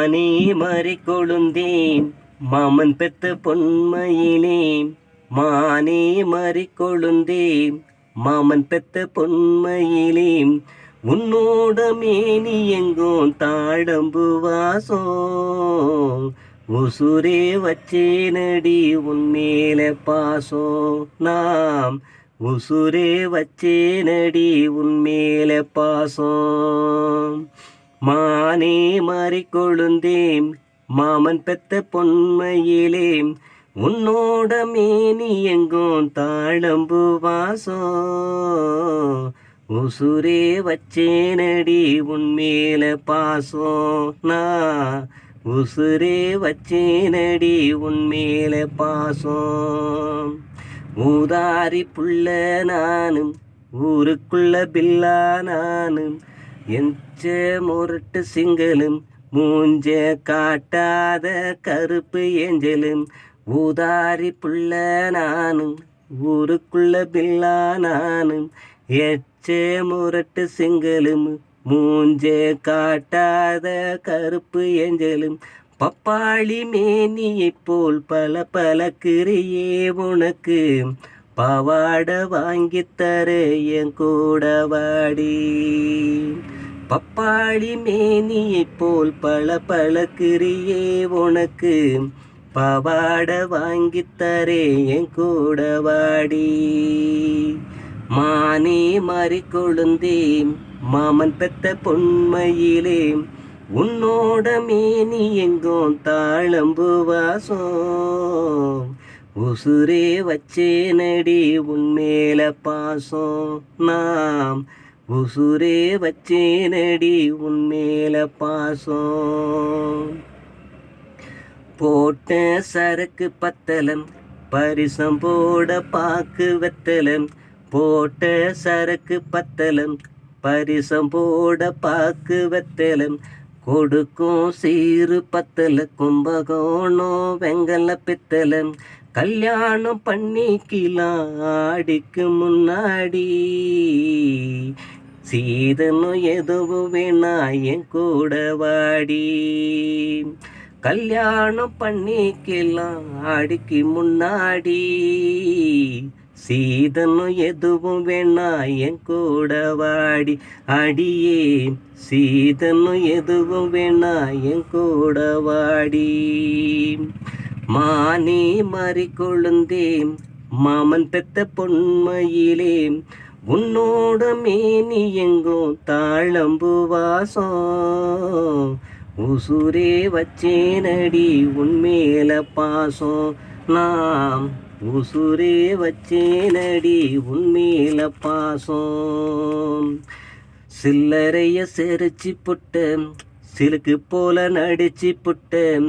மானே மறி கொழுந்தேன் மாமன் பெத்த பொன்மையிலே. மானே மறி கொழுந்தேன் மாமன் பெத்த பொன்மையிலே. உன்னோட மேனி எங்கும் தாழம்பு வாசம். உசுரே வச்சேனடி உன்மேல பாசம். நாம் உசுரே வச்சேனடி உன்மேல பாசம். மானே மாறி கொழுந்தேன் மாமன் பெத்த பொன்மையிலே. உன்னோட மேனி எங்கும் தாழம்பு வாசம். உசுரே வச்சேனடி உன்மேல பாசம். நான் உசுரே வச்சேனடி உன்மேல பாசம். ஊதாரி புள்ள நானும் ஊருக்குள்ள பில்லா நானும். எஞ்ச முரட்டு சிங்கலும் மூஞ்ச காட்டாத கருப்பு ஏஞ்சலும். ஊதாரி புள்ள நானும் ஊருக்குள்ள பில்லா நானும். எச்ச முரட்டு சிங்கலும் மூஞ்ச காட்டாத கருப்பு ஏஞ்சலும். பப்பாளி மேனியைப் போல் பல பலக்கிறியே உனக்கு. பாவாட வாங்கித்தர என் கூட வாடி. பப்பாளி மேனியைப் போல் பல பலக்கிறியே உனக்கு. பாவாட வாங்கித்தரே என் கூட வாடி. மானே மாறி கொழுந்தேன் மாமன் பெத்த பொன்மையிலே. உன்னோட மேனி எங்கும் தாழம்பு வாசம். உசுரே வச்சேனடி உன்மேல பாசம். நாம் உசுரே வச்சேனடி உன்மேல பாசம். போட்ட சரக்கு பத்தலம் பரிசம் போட பாக்கு வெத்தலம். போட்ட சரக்கு பத்தலம் பரிசம் போட பாக்கு வெத்தலம். கொடுக்கும் சீரு பத்தல கும்பகோணம் வெங்கல பித்தலம். கல்யாணம் பண்ணிக்கலாம் ஆடிக்கு முன்னாடி. சீதனும் எதுவும் வேணா என் கூட வாடி. கல்யாணம் பண்ணிக்கலாம் ஆடிக்கு முன்னாடி. சீதனும் எதுவும் வேணா என் கூட வாடி. அடியே சீதனும் எதுவும் வேணா என் கூட வாடி. மானே மாறி கொழுந்தேன் மாமன் பெத்த பொன்மையிலே. உன்னோட மேனி எங்கும் தாழம்பு வாசம். உசுரே வச்சேனடி உன்மேல பாசம். நாம் உசுரே வச்சேனடி உன்மேல பாசம். சில்லறைய செரிச்சு புட்ட சிலுக்கு போல நடிச்சு புட்ட.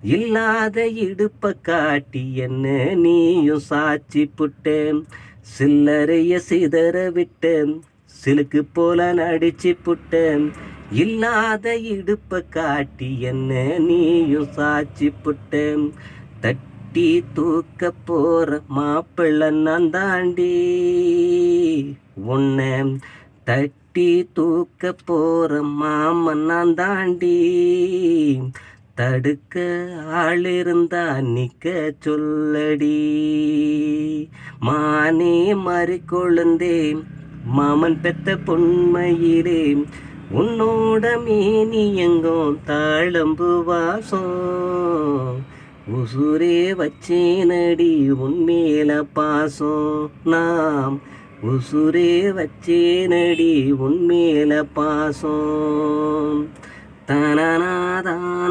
இல்லாத இடுப்ப காட்டி என்ன நீயும் சாட்சி புட்ட. சில்லறைய சிதற விட்ட சிலுக்கு போல நடிச்சு புட்ட. இல்லாத இடுப்ப காட்டி என்ன நீயும் சாட்சி புட்ட. தட்டி தூக்க போற மாப்பிள்ள நான் தாண்டி. உன்னை தட்டி தூக்க போற மாமன் நான் தாண்டி. தடுக்க ஆள் இருந்தா நிக்க சொல்லடி. மானே மாறி கொழுந்தேன் மாமன் பெத்த பொன்மையிலே. உன்னோட மேனி எங்கும் தாழம்பு வாசம். உசுரே வச்சேனடி உன்மேல பாசம். நாம் உசுரே வச்சேனடி உன்மேல பாசம். தனநாதான